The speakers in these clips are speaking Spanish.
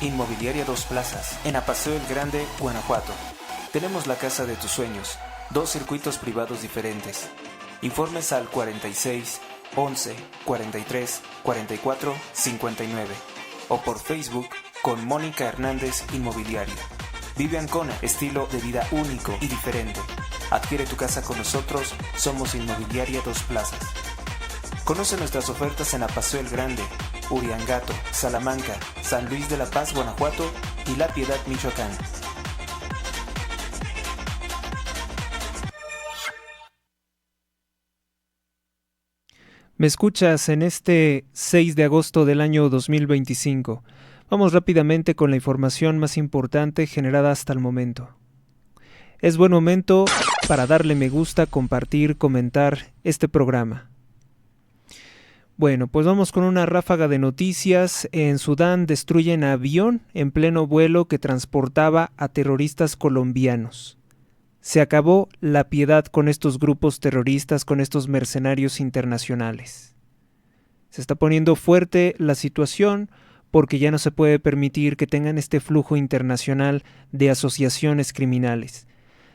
Inmobiliaria Dos Plazas, en Apaseo El Grande, Guanajuato. Tenemos la casa de tus sueños, 2 circuitos privados diferentes. Informes al 46 11 43 44 59 o por Facebook con Mónica Hernández Inmobiliaria. Vive Ancona, estilo de vida único y diferente. Adquiere tu casa con nosotros, somos Inmobiliaria Dos Plazas. Conoce nuestras ofertas en Apaseo El Grande, Uriangato, Salamanca, San Luis de la Paz, Guanajuato y La Piedad, Michoacán. Me escuchas en este 6 de agosto del año 2025. Vamos rápidamente con la información más importante generada hasta el momento. Es buen momento para darle me gusta, compartir, comentar este programa. Bueno, pues vamos con una ráfaga de noticias. En Sudán destruyen avión en pleno vuelo que transportaba a terroristas colombianos. Se acabó la piedad con estos grupos terroristas, con estos mercenarios internacionales. Se está poniendo fuerte la situación porque ya no se puede permitir que tengan este flujo internacional de asociaciones criminales.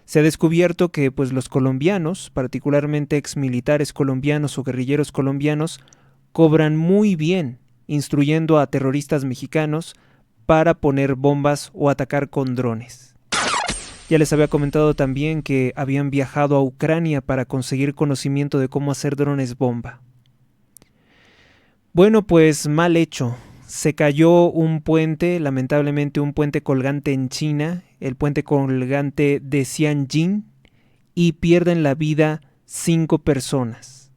Se ha descubierto que pues, los colombianos, particularmente exmilitares colombianos o guerrilleros colombianos, cobran muy bien instruyendo a terroristas mexicanos para poner bombas o atacar con drones. Ya les había comentado también que habían viajado a Ucrania para conseguir conocimiento de cómo hacer drones bomba. Bueno, pues mal hecho. Se cayó un puente, lamentablemente un puente colgante en China, el puente colgante de Tianjin, y pierden la vida 5 personas.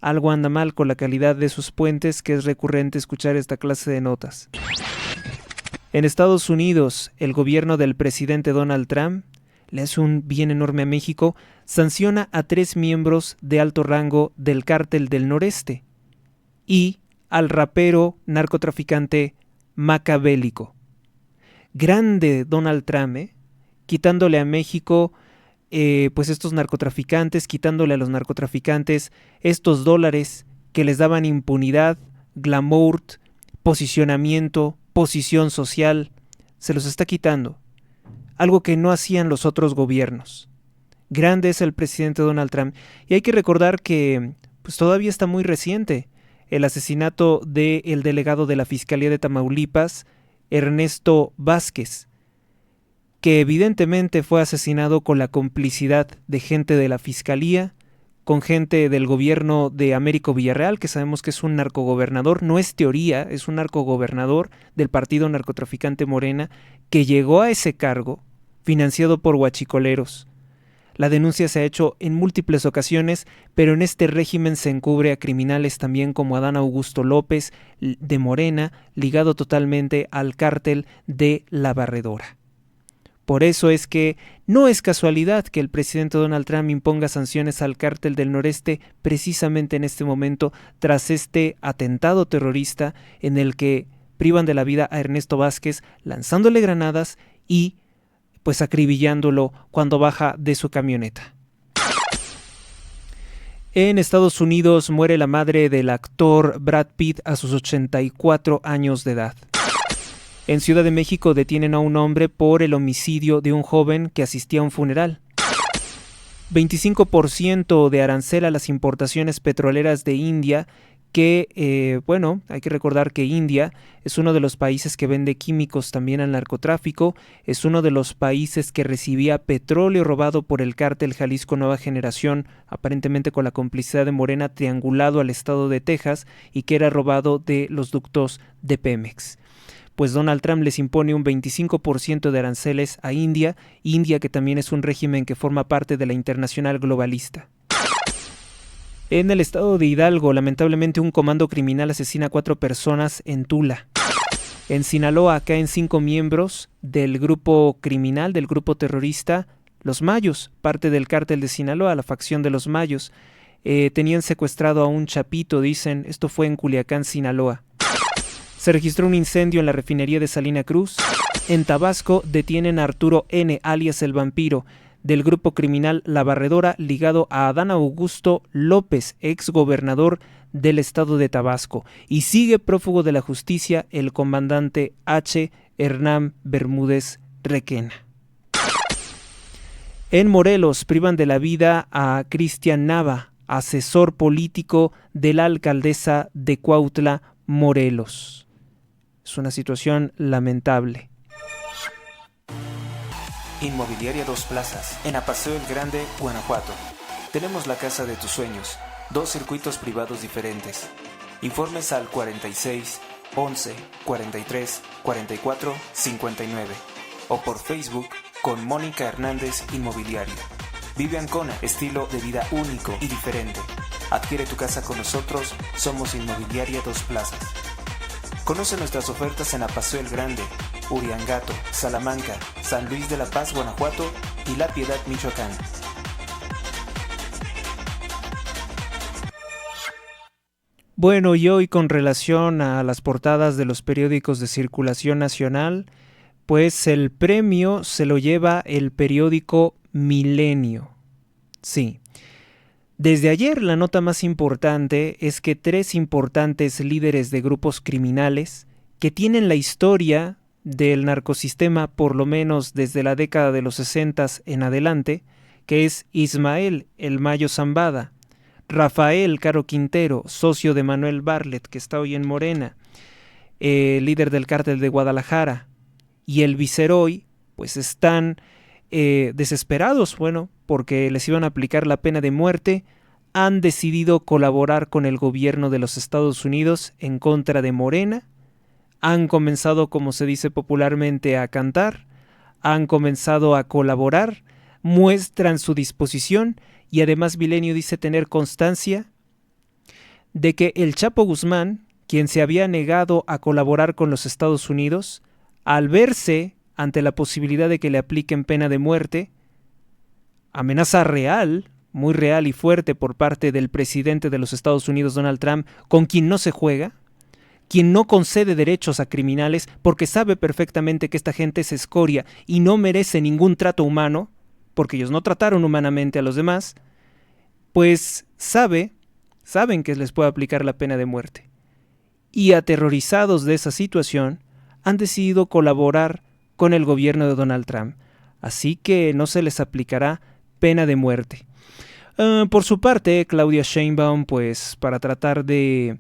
Algo anda mal con la calidad de sus puentes, que es recurrente escuchar esta clase de notas. En Estados Unidos, el gobierno del presidente Donald Trump le hace un bien enorme a México, sanciona a 3 miembros de alto rango del Cártel del Noreste y al rapero narcotraficante Macabélico. Grande Donald Trump, quitándole a México pues estos narcotraficantes, quitándole a los narcotraficantes estos dólares que les daban impunidad, glamour, posicionamiento, posición social, se los está quitando. Algo que no hacían los otros gobiernos. Grande es el presidente Donald Trump. Y hay que recordar que pues todavía está muy reciente el asesinato del delegado de la Fiscalía de Tamaulipas, Ernesto Vázquez, que evidentemente fue asesinado con la complicidad de gente de la Fiscalía, con gente del gobierno de Américo Villarreal, que sabemos que es un narcogobernador, no es teoría, es un narcogobernador del partido narcotraficante Morena, que llegó a ese cargo financiado por huachicoleros. La denuncia se ha hecho en múltiples ocasiones, pero en este régimen se encubre a criminales también como Adán Augusto López, de Morena, ligado totalmente al cártel de La Barredora. Por eso es que no es casualidad que el presidente Donald Trump imponga sanciones al Cártel del Noreste precisamente en este momento, tras este atentado terrorista en el que privan de la vida a Ernesto Vázquez lanzándole granadas y pues acribillándolo cuando baja de su camioneta. En Estados Unidos muere la madre del actor Brad Pitt a sus 84 años de edad. En Ciudad de México detienen a un hombre por el homicidio de un joven que asistía a un funeral. 25% de arancel a las importaciones petroleras de India, que, hay que recordar que India es uno de los países que vende químicos también al narcotráfico, es uno de los países que recibía petróleo robado por el cártel Jalisco Nueva Generación, aparentemente con la complicidad de Morena, triangulado al estado de Texas y que era robado de los ductos de Pemex. Pues Donald Trump les impone un 25% de aranceles a India que también es un régimen que forma parte de la internacional globalista. En el estado de Hidalgo, lamentablemente un comando criminal asesina a 4 personas en Tula. En Sinaloa caen 5 miembros del grupo criminal, del grupo terrorista Los Mayos, parte del cártel de Sinaloa, la facción de Los Mayos. Tenían secuestrado a un chapito, dicen, esto fue en Culiacán, Sinaloa. Se registró un incendio en la refinería de Salina Cruz. En Tabasco detienen a Arturo N., alias El Vampiro, del grupo criminal La Barredora, ligado a Adán Augusto López, ex gobernador del estado de Tabasco. Y sigue prófugo de la justicia el comandante H., Hernán Bermúdez Requena. En Morelos privan de la vida a Cristian Nava, asesor político de la alcaldesa de Cuautla, Morelos. Es una situación lamentable. Inmobiliaria Dos Plazas, en Apaseo el Grande, Guanajuato. Tenemos la casa de tus sueños, 2 circuitos privados diferentes. Informes al 46 11 43 44 59 o por Facebook con Mónica Hernández Inmobiliaria. Vive Ancona, estilo de vida único y diferente. Adquiere tu casa con nosotros, somos Inmobiliaria Dos Plazas. Conoce nuestras ofertas en Apaseo el Grande, Uriangato, Salamanca, San Luis de la Paz, Guanajuato y La Piedad, Michoacán. Bueno, y hoy con relación a las portadas de los periódicos de circulación nacional, pues el premio se lo lleva el periódico Milenio. Sí. Desde ayer la nota más importante es que 3 importantes líderes de grupos criminales que tienen la historia del narcosistema por lo menos desde la década de los 60 en adelante, que es Ismael El Mayo Zambada, Rafael Caro Quintero, socio de Manuel Bartlett, que está hoy en Morena, líder del cártel de Guadalajara, y el Viceroy, pues están desesperados, porque les iban a aplicar la pena de muerte, han decidido colaborar con el gobierno de los Estados Unidos en contra de Morena, han comenzado, como se dice popularmente, a cantar, han comenzado a colaborar, muestran su disposición y además Milenio dice tener constancia de que el Chapo Guzmán, quien se había negado a colaborar con los Estados Unidos, al verse ante la posibilidad de que le apliquen pena de muerte, amenaza real, muy real y fuerte por parte del presidente de los Estados Unidos, Donald Trump, con quien no se juega, quien no concede derechos a criminales porque sabe perfectamente que esta gente es escoria y no merece ningún trato humano, porque ellos no trataron humanamente a los demás, pues saben que les puede aplicar la pena de muerte. Y aterrorizados de esa situación, han decidido colaborar con el gobierno de Donald Trump. Así que no se les aplicará pena de muerte. Por su parte, Claudia Sheinbaum, pues para tratar de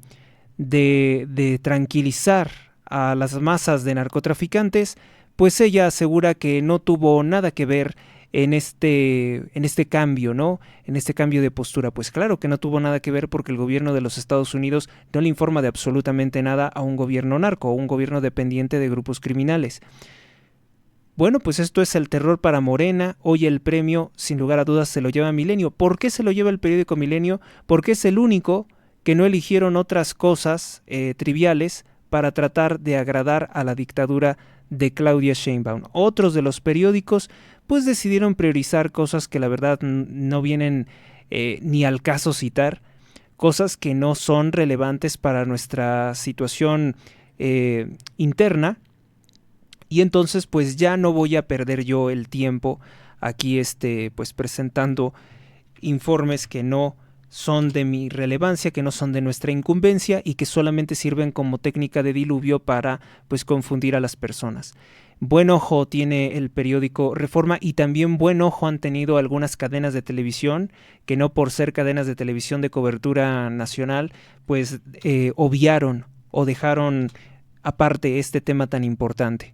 tranquilizar a las masas de narcotraficantes, pues ella asegura que no tuvo nada que ver en este cambio, ¿no? En este cambio de postura. Pues claro que no tuvo nada que ver porque el gobierno de los Estados Unidos no le informa de absolutamente nada a un gobierno narco, o un gobierno dependiente de grupos criminales. Bueno, pues esto es el terror para Morena. Hoy el premio, sin lugar a dudas, se lo lleva Milenio. ¿Por qué se lo lleva el periódico Milenio? Porque es el único que no eligieron otras cosas triviales para tratar de agradar a la dictadura de Claudia Sheinbaum. Otros de los periódicos pues decidieron priorizar cosas que la verdad no vienen ni al caso citar, cosas que no son relevantes para nuestra situación interna, y entonces pues ya no voy a perder yo el tiempo aquí pues presentando informes que no son de mi relevancia, que no son de nuestra incumbencia y que solamente sirven como técnica de diluvio para pues confundir a las personas. Buen ojo tiene el periódico Reforma y también buen ojo han tenido algunas cadenas de televisión que no por ser cadenas de televisión de cobertura nacional pues obviaron o dejaron aparte este tema tan importante.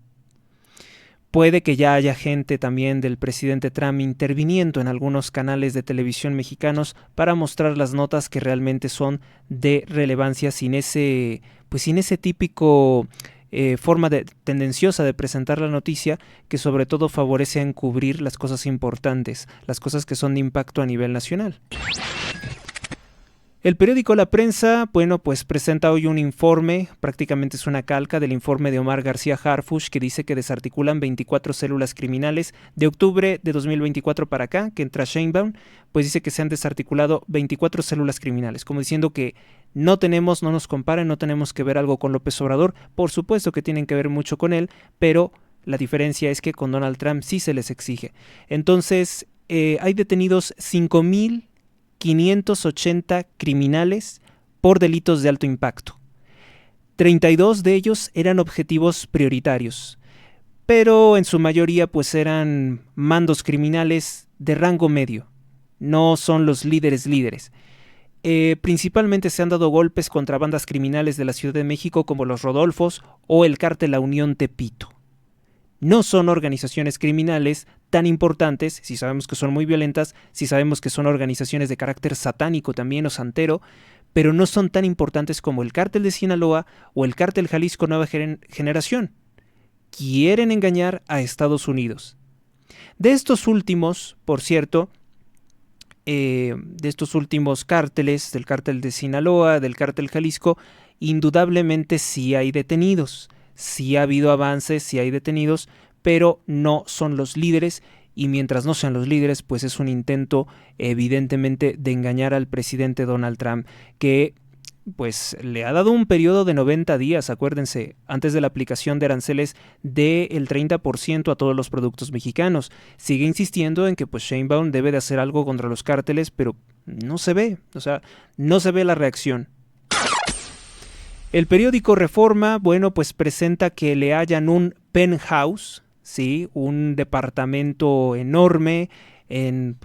Puede que ya haya gente también del presidente Trump interviniendo en algunos canales de televisión mexicanos para mostrar las notas que realmente son de relevancia sin ese típico forma tendenciosa de presentar la noticia que sobre todo favorece a encubrir las cosas importantes, las cosas que son de impacto a nivel nacional. El periódico La Prensa, pues presenta hoy un informe, prácticamente es una calca del informe de Omar García Harfuch, que dice que desarticulan 24 células criminales de octubre de 2024 para acá, que entra Sheinbaum, pues dice que se han desarticulado 24 células criminales, como diciendo que no nos comparen, no tenemos que ver algo con López Obrador, por supuesto que tienen que ver mucho con él, pero la diferencia es que con Donald Trump sí se les exige. Entonces, hay detenidos 5.580 criminales por delitos de alto impacto. 32 de ellos eran objetivos prioritarios. pero en su mayoría pues eran mandos criminales de rango medio, no son los líderes. Principalmente se han dado golpes contra bandas criminales de la Ciudad de México como los Rodolfos o el Cártel La Unión Tepito. No son organizaciones criminales tan importantes, si sabemos que son muy violentas, si sabemos que son organizaciones de carácter satánico también o santero, pero no son tan importantes como el Cártel de Sinaloa o el Cártel Jalisco Nueva Generación. Quieren engañar a Estados Unidos. De estos últimos, por cierto, de estos últimos cárteles, del Cártel de Sinaloa, del Cártel Jalisco, indudablemente sí hay detenidos. Sí ha habido avances, sí hay detenidos, pero no son los líderes, y mientras no sean los líderes, pues es un intento evidentemente de engañar al presidente Donald Trump, que pues le ha dado un periodo de 90 días, acuérdense, antes de la aplicación de aranceles del 30% a todos los productos mexicanos. Sigue insistiendo en que pues Sheinbaum debe de hacer algo contra los cárteles, pero no se ve, no se ve la reacción. El periódico Reforma, bueno, pues presenta que le hallan un penthouse, ¿sí? Un departamento enorme en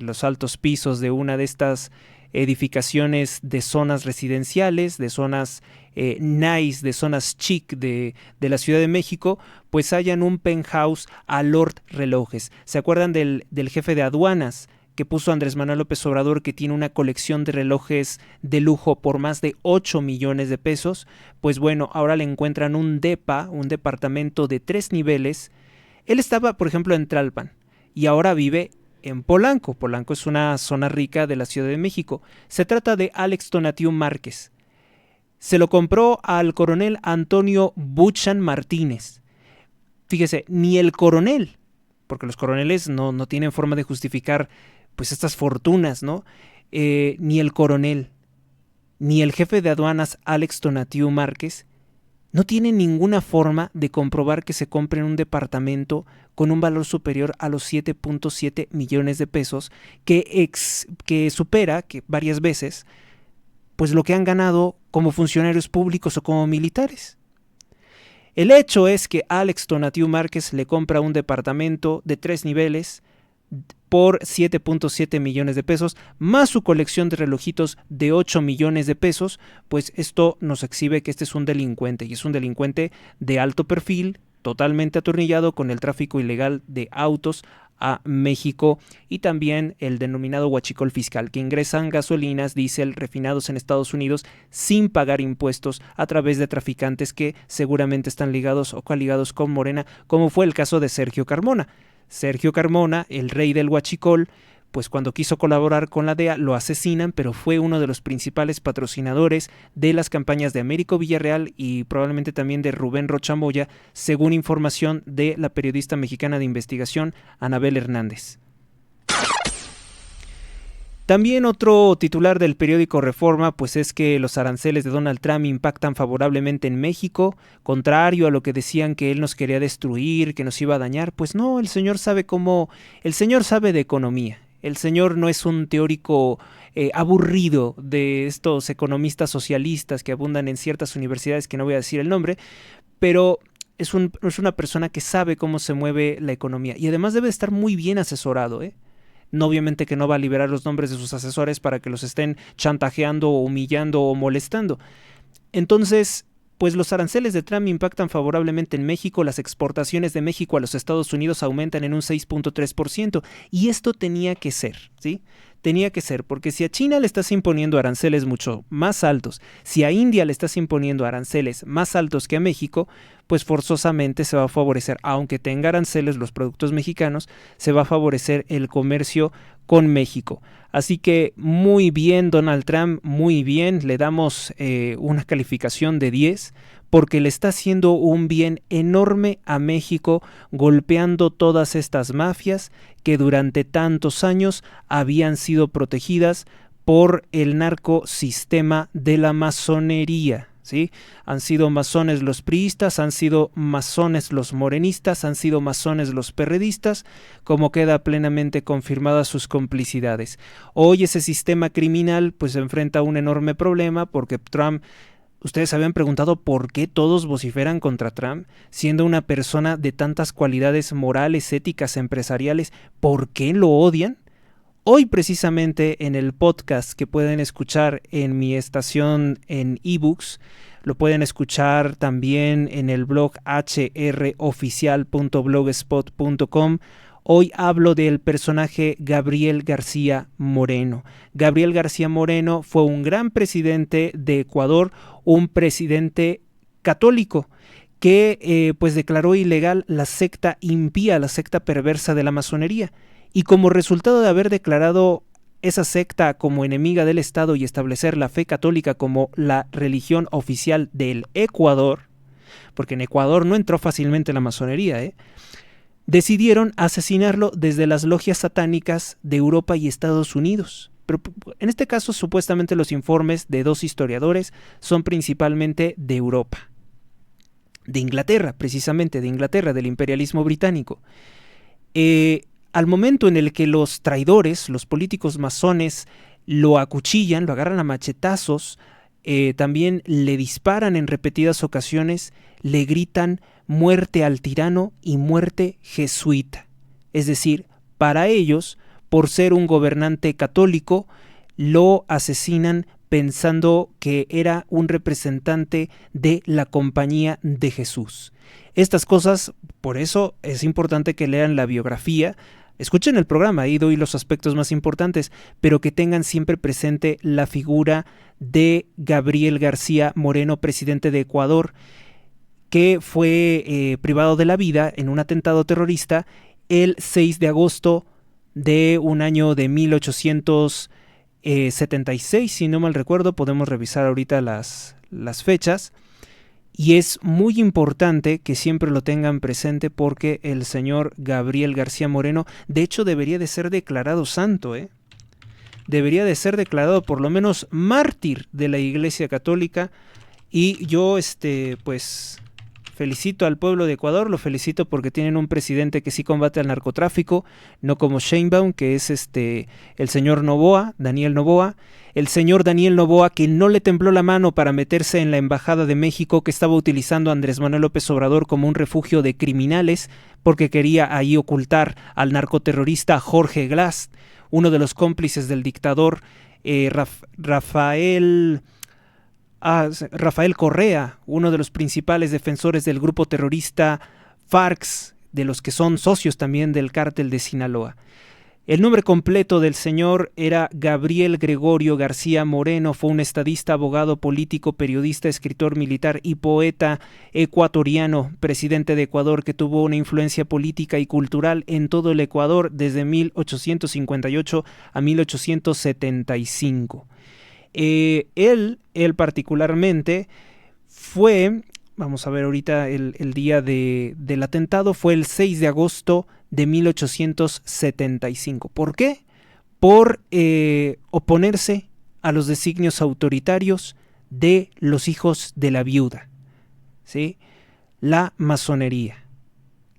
los altos pisos de una de estas edificaciones de zonas residenciales, de zonas nice, de zonas chic de la Ciudad de México, pues hallan un penthouse a Lord Relojes. ¿Se acuerdan del jefe de aduanas que puso Andrés Manuel López Obrador, que tiene una colección de relojes de lujo por más de 8 millones de pesos? Pues bueno, ahora le encuentran un departamento de 3 niveles. Él estaba, por ejemplo, en Tlalpan y ahora vive en Polanco. Polanco es una zona rica de la Ciudad de México. Se trata de Alex Tonatiu Márquez. Se lo compró al coronel Antonio Buchan Martínez. Fíjese, ni el coronel, porque los coroneles no tienen forma de justificar pues estas fortunas, ¿no? Ni el coronel, ni el jefe de aduanas Alex Tonatiu Márquez no tienen ninguna forma de comprobar que se compren un departamento con un valor superior a los 7.7 millones de pesos, que supera varias veces pues lo que han ganado como funcionarios públicos o como militares. El hecho es que Alex Tonatiu Márquez le compra un departamento de 3 niveles por 7.7 millones de pesos, más su colección de relojitos de 8 millones de pesos, pues esto nos exhibe que este es un delincuente, y es un delincuente de alto perfil, totalmente atornillado con el tráfico ilegal de autos a México, y también el denominado huachicol fiscal, que ingresan gasolinas, diésel refinados en Estados Unidos sin pagar impuestos a través de traficantes que seguramente están ligados o coligados con Morena, como fue el caso de Sergio Carmona. Sergio Carmona, el rey del huachicol, pues cuando quiso colaborar con la DEA lo asesinan, pero fue uno de los principales patrocinadores de las campañas de Américo Villarreal y probablemente también de Rubén Rocha Moya, según información de la periodista mexicana de investigación Anabel Hernández. También otro titular del periódico Reforma, pues es que los aranceles de Donald Trump impactan favorablemente en México, contrario a lo que decían que él nos quería destruir, que nos iba a dañar. Pues no, el señor sabe de economía. El señor no es un teórico aburrido de estos economistas socialistas que abundan en ciertas universidades, que no voy a decir el nombre, pero es una persona que sabe cómo se mueve la economía y además debe estar muy bien asesorado, No, obviamente que no va a liberar los nombres de sus asesores para que los estén chantajeando, humillando o molestando. Entonces, pues los aranceles de Trump impactan favorablemente en México, las exportaciones de México a los Estados Unidos aumentan en un 6.3%, y esto tenía que ser, ¿sí? Tenía que ser, porque si a China le estás imponiendo aranceles mucho más altos, si a India le estás imponiendo aranceles más altos que a México, pues forzosamente se va a favorecer, aunque tenga aranceles los productos mexicanos, se va a favorecer el comercio con México. Así que muy bien Donald Trump, muy bien, le damos una calificación de 10, porque le está haciendo un bien enorme a México, golpeando todas estas mafias que durante tantos años habían sido protegidas por el narcosistema de la masonería, ¿sí? Han sido masones los priistas, han sido masones los morenistas, han sido masones los perredistas, como queda plenamente confirmadas sus complicidades. Hoy ese sistema criminal pues enfrenta un enorme problema porque Trump ¿Ustedes habían preguntado por qué todos vociferan contra Trump? Siendo una persona de tantas cualidades morales, éticas, empresariales, ¿por qué lo odian? Hoy precisamente en el podcast que pueden escuchar en mi estación en ebooks, lo pueden escuchar también en el blog hroficial.blogspot.com. Hoy hablo del personaje Gabriel García Moreno. Gabriel García Moreno fue un gran presidente de Ecuador, un presidente católico que pues declaró ilegal la secta impía, la secta perversa de la masonería. Y como resultado de haber declarado esa secta como enemiga del Estado y establecer la fe católica como la religión oficial del Ecuador, porque en Ecuador no entró fácilmente la masonería, decidieron asesinarlo desde las logias satánicas de Europa y Estados Unidos. Pero en este caso, supuestamente los informes de dos historiadores son principalmente de Europa. De Inglaterra, precisamente, de Inglaterra, del imperialismo británico. Al momento en el que los traidores, los políticos masones, lo acuchillan, lo agarran a machetazos, también le disparan en repetidas ocasiones, le gritan muerte al tirano y muerte jesuita. Es decir, para ellos, por ser un gobernante católico, lo asesinan pensando que era un representante de la Compañía de Jesús. Estas cosas, por eso es importante que lean la biografía. Escuchen el programa, ahí doy los aspectos más importantes, pero que tengan siempre presente la figura de Gabriel García Moreno, presidente de Ecuador, que fue privado de la vida en un atentado terrorista el 6 de agosto de un año de 1876, si no mal recuerdo, podemos revisar ahorita las fechas. Y es muy importante que siempre lo tengan presente porque el señor Gabriel García Moreno, de hecho, debería de ser declarado santo, Debería de ser declarado por lo menos mártir de la Iglesia Católica. Y yo, pues, felicito al pueblo de Ecuador, lo felicito porque tienen un presidente que sí combate al narcotráfico, no como Sheinbaum, que es el señor Noboa, Daniel Noboa. El señor Daniel Noboa, que no le tembló la mano para meterse en la Embajada de México, que estaba utilizando a Andrés Manuel López Obrador como un refugio de criminales, porque quería ahí ocultar al narcoterrorista Jorge Glass, uno de los cómplices del dictador Rafael Correa, uno de los principales defensores del grupo terrorista FARC, de los que son socios también del cártel de Sinaloa. El nombre completo del señor era Gabriel Gregorio García Moreno. Fue un estadista, abogado, político, periodista, escritor militar y poeta ecuatoriano, presidente de Ecuador, que tuvo una influencia política y cultural en todo el Ecuador desde 1858 a 1875. Él particularmente fue, vamos a ver ahorita el día del atentado, fue el 6 de agosto de 1875. ¿Por qué? Por oponerse a los designios autoritarios de los hijos de la viuda, ¿sí? La masonería,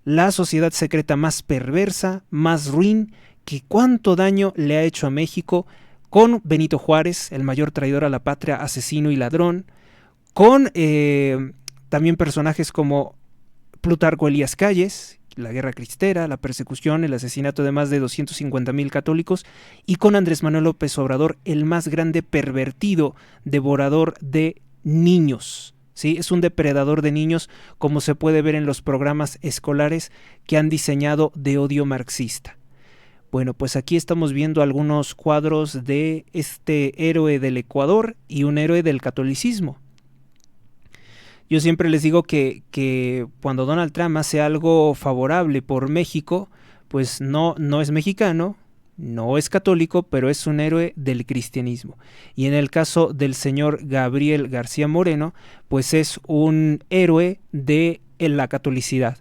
la sociedad secreta más perversa, más ruin, que cuánto daño le ha hecho a México, con Benito Juárez, el mayor traidor a la patria, asesino y ladrón, con también personajes como Plutarco Elías Calles, la guerra cristera, la persecución, el asesinato de más de 250,000 católicos, y con Andrés Manuel López Obrador, el más grande pervertido, devorador de niños. ¿Sí? Es un depredador de niños, como se puede ver en los programas escolares que han diseñado de odio marxista. Bueno, pues aquí estamos viendo algunos cuadros de este héroe del Ecuador y un héroe del catolicismo. Yo siempre les digo que cuando Donald Trump hace algo favorable por México, pues no es mexicano, no es católico, pero es un héroe del cristianismo. Y en el caso del señor Gabriel García Moreno, pues es un héroe de la catolicidad.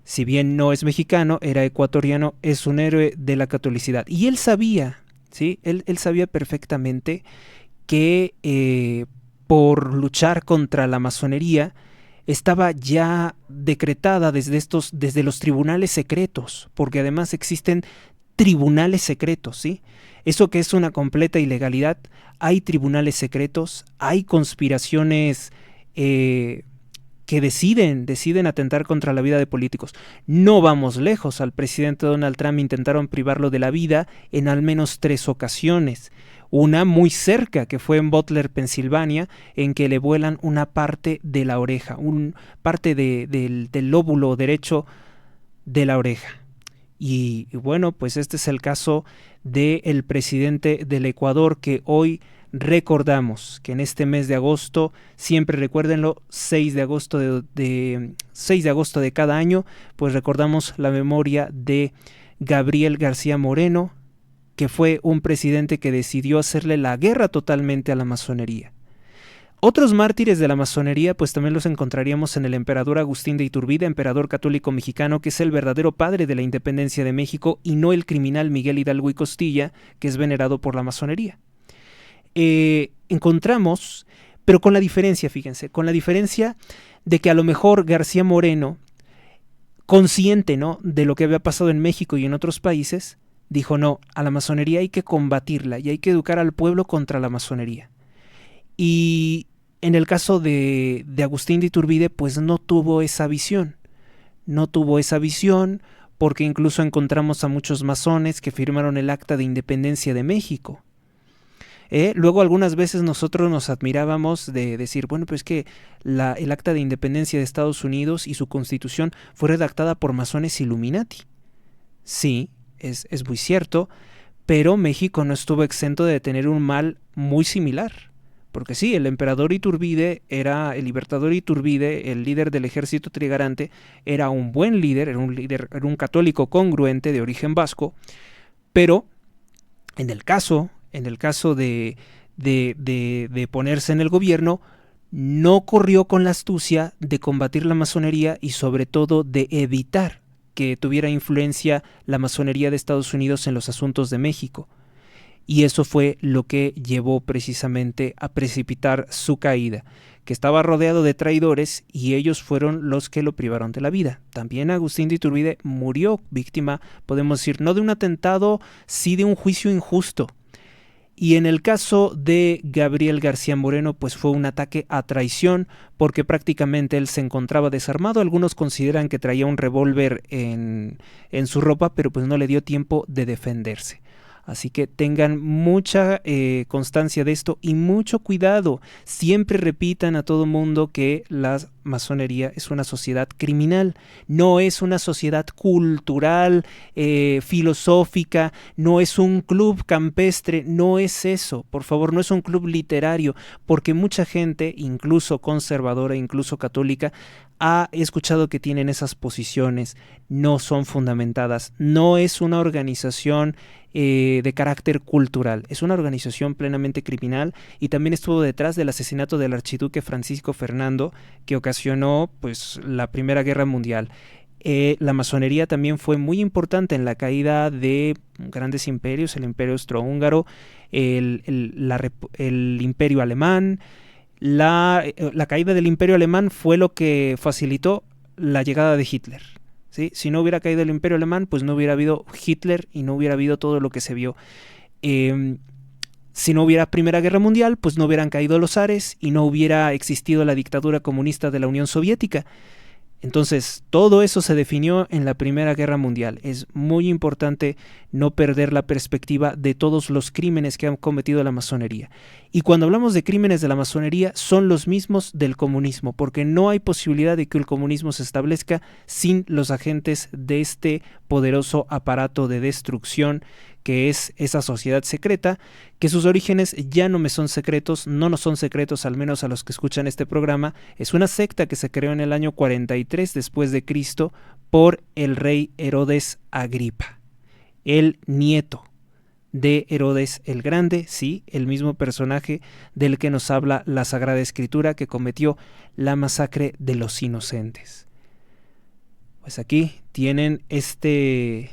Si bien no es mexicano, era ecuatoriano, es un héroe de la catolicidad. Y él sabía, ¿sí? Él sabía perfectamente que por luchar contra la masonería estaba ya decretada desde los tribunales secretos, porque además existen tribunales secretos, ¿sí? Eso que es una completa ilegalidad, hay tribunales secretos, hay conspiraciones que deciden atentar contra la vida de políticos. No vamos lejos, al presidente Donald Trump intentaron privarlo de la vida en al menos 3 ocasiones. Una muy cerca, que fue en Butler, Pensilvania, en que le vuelan una parte de la oreja, parte del lóbulo derecho de la oreja. Y bueno, pues este es el caso del presidente del Ecuador, que hoy recordamos, que en este mes de agosto, siempre recuérdenlo, 6 de agosto de cada año, pues recordamos la memoria de Gabriel García Moreno, que fue un presidente que decidió hacerle la guerra totalmente a la masonería. Otros mártires de la masonería pues también los encontraríamos en el emperador Agustín de Iturbide, emperador católico mexicano, que es el verdadero padre de la independencia de México, y no el criminal Miguel Hidalgo y Costilla, que es venerado por la masonería. Encontramos, pero con la diferencia, fíjense, con la diferencia de que a lo mejor García Moreno, consciente, ¿no?, de lo que había pasado en México y en otros países, dijo: no, a la masonería hay que combatirla y hay que educar al pueblo contra la masonería. Y en el caso de Agustín de Iturbide, pues no tuvo esa visión. No tuvo esa visión porque incluso encontramos a muchos masones que firmaron el Acta de Independencia de México. Luego algunas veces nosotros nos admirábamos de decir, bueno, pues que el Acta de Independencia de Estados Unidos y su Constitución fue redactada por masones Illuminati. Sí, es muy cierto, pero México no estuvo exento de tener un mal muy similar. Porque sí, el emperador Iturbide el libertador Iturbide, el líder del ejército trigarante, era un buen líder, era un católico congruente de origen vasco, pero en el caso de ponerse en el gobierno, no corrió con la astucia de combatir la masonería y sobre todo de evitar que tuviera influencia la masonería de Estados Unidos en los asuntos de México. Y eso fue lo que llevó precisamente a precipitar su caída, que estaba rodeado de traidores y ellos fueron los que lo privaron de la vida. También Agustín de Iturbide murió víctima, podemos decir, no de un atentado, sí de un juicio injusto. Y en el caso de Gabriel García Moreno, pues fue un ataque a traición, porque prácticamente él se encontraba desarmado. Algunos consideran que traía un revólver en su ropa, pero pues no le dio tiempo de defenderse. Así que tengan mucha constancia de esto y mucho cuidado. Siempre repitan a todo mundo que la masonería es una sociedad criminal, no es una sociedad cultural, filosófica, no es un club campestre, no es eso. Por favor, no es un club literario, porque mucha gente, incluso conservadora, incluso católica, ha escuchado que tienen esas posiciones, no son fundamentadas, no es una organización de carácter cultural, es una organización plenamente criminal, y también estuvo detrás del asesinato del archiduque Francisco Fernando, que ocasionó pues la Primera Guerra Mundial. La masonería también fue muy importante en la caída de grandes imperios, el imperio austrohúngaro, el imperio alemán. La caída del imperio alemán fue lo que facilitó la llegada de Hitler, ¿sí? Si no hubiera caído el imperio alemán, pues no hubiera habido Hitler y no hubiera habido todo lo que se vio. Si no hubiera Primera Guerra Mundial, pues no hubieran caído los zares y no hubiera existido la dictadura comunista de la Unión Soviética. Entonces, todo eso se definió en la Primera Guerra Mundial. Es muy importante no perder la perspectiva de todos los crímenes que ha cometido la masonería. Y cuando hablamos de crímenes de la masonería, son los mismos del comunismo, porque no hay posibilidad de que el comunismo se establezca sin los agentes de este poderoso aparato de destrucción que es esa sociedad secreta, que sus orígenes ya no me son secretos, no nos son secretos, al menos a los que escuchan este programa. Es una secta que se creó en el año 43 después de Cristo por el rey Herodes Agripa, el nieto de Herodes el Grande, sí, el mismo personaje del que nos habla la Sagrada Escritura, que cometió la masacre de los inocentes. Pues aquí tienen este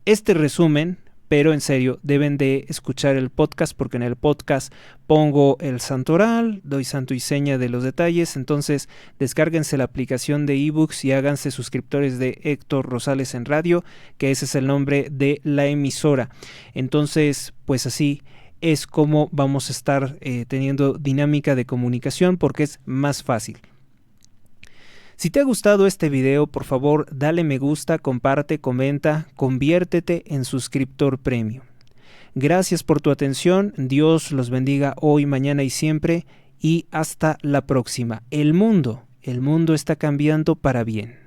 resumen pero en serio, deben de escuchar el podcast porque en el podcast pongo el santoral, doy santo y seña de los detalles. Entonces descárguense la aplicación de ebooks y háganse suscriptores de Héctor Rosales en Radio, que ese es el nombre de la emisora. Entonces, pues así es como vamos a estar teniendo dinámica de comunicación porque es más fácil. Si te ha gustado este video, por favor, dale me gusta, comparte, comenta, conviértete en suscriptor premium. Gracias por tu atención, Dios los bendiga hoy, mañana y siempre, y hasta la próxima. El mundo está cambiando para bien.